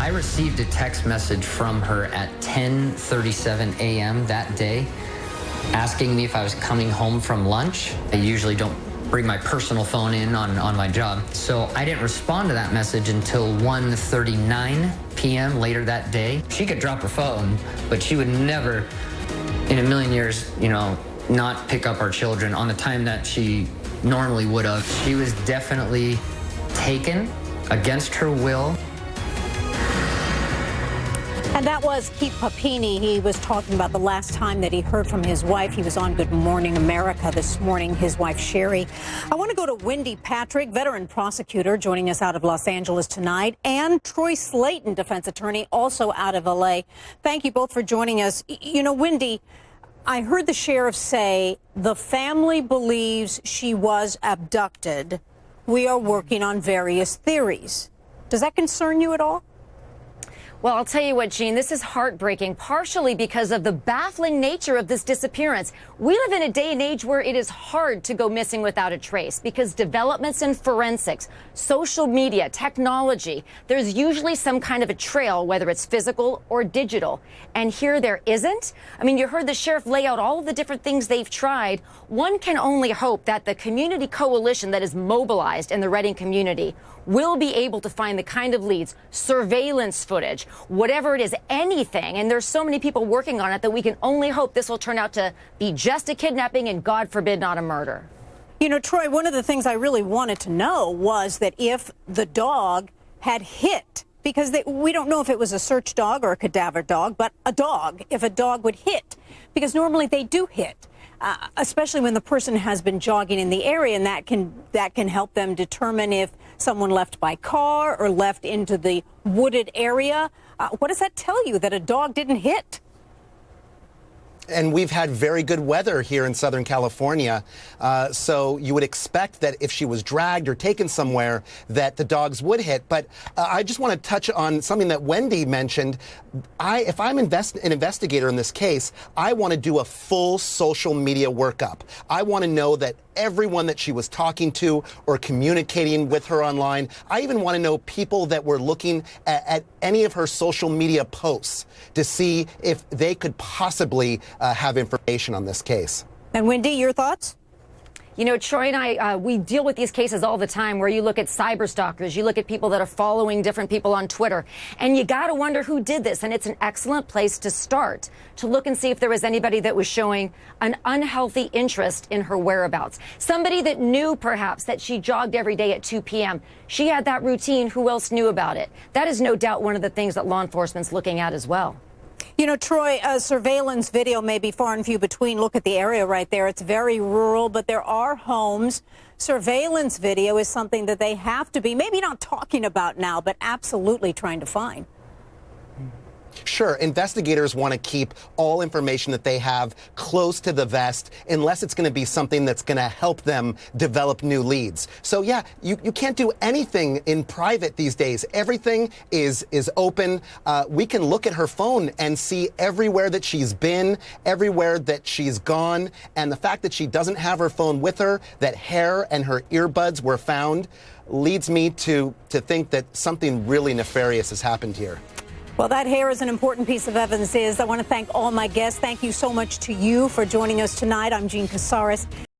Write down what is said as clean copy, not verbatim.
I received a text message from her at 10:37 a.m. that day asking me if I was coming home from lunch. I usually don't bring my personal phone in on my job, so I didn't respond to that message until 1:39 p.m. later that day. She could drop her phone, but she would never in a million years, not pick up our children on the time that she normally would have. She was definitely taken against her will. And that was Keith Papini. He was talking about the last time that he heard from his wife. He was on Good Morning America this morning, his wife, Sherry. I want to go to Wendy Patrick, veteran prosecutor, joining us out of Los Angeles tonight, and Troy Slayton, defense attorney, also out of L.A. Thank you both for joining us. Wendy, I heard the sheriff say the family believes she was abducted. We are working on various theories. Does that concern you at all? Well, I'll tell you what, Jean, this is heartbreaking, partially because of the baffling nature of this disappearance. We live in a day and age where it is hard to go missing without a trace because developments in forensics, social media, technology, there's usually some kind of a trail, whether it's physical or digital. And here there isn't. I mean, you heard the sheriff lay out all of the different things they've tried. One can only hope that the community coalition that is mobilized in the Redding community will be able to find the kind of leads, surveillance footage, whatever it is, anything. And there's so many people working on it that we can only hope this will turn out to be just a kidnapping and, God forbid, not a murder. Troy, one of the things I really wanted to know was that if the dog had hit, because we don't know if it was a search dog or a cadaver dog, but a dog, if a dog would hit, because normally they do hit. Especially when the person has been jogging in the area, and that can help them determine if someone left by car or left into the wooded area. What does that tell you, that a dog didn't hit? And we've had very good weather here in Southern California, so you would expect that if she was dragged or taken somewhere that the dogs would hit. But I just want to touch on something that Wendy mentioned. If I'm an investigator in this case, I want to do a full social media workup. I want to know that everyone that she was talking to or communicating with her online. I even want to know people that were looking at any of her social media posts to see if they could possibly have information on this case. And Wendy, your thoughts? Troy and I, we deal with these cases all the time where you look at cyber stalkers, you look at people that are following different people on Twitter, and you got to wonder who did this. And it's an excellent place to start, to look and see if there was anybody that was showing an unhealthy interest in her whereabouts. Somebody that knew perhaps that she jogged every day at 2 p.m. She had that routine. Who else knew about it? That is no doubt one of the things that law enforcement's looking at as well. Troy, surveillance video may be far and few between. Look at the area right there. It's very rural, but there are homes. Surveillance video is something that they have to be, maybe not talking about now, but absolutely trying to find. Sure, investigators want to keep all information that they have close to the vest unless it's going to be something that's going to help them develop new leads. So, yeah, you can't do anything in private these days. Everything is open. We can look at her phone and see everywhere that she's been, everywhere that she's gone. And the fact that she doesn't have her phone with her, that hair and her earbuds were found, leads me to think that something really nefarious has happened here. Well, that hair is an important piece of evidence. I want to thank all my guests. Thank you so much to you for joining us tonight. I'm Jean Casares.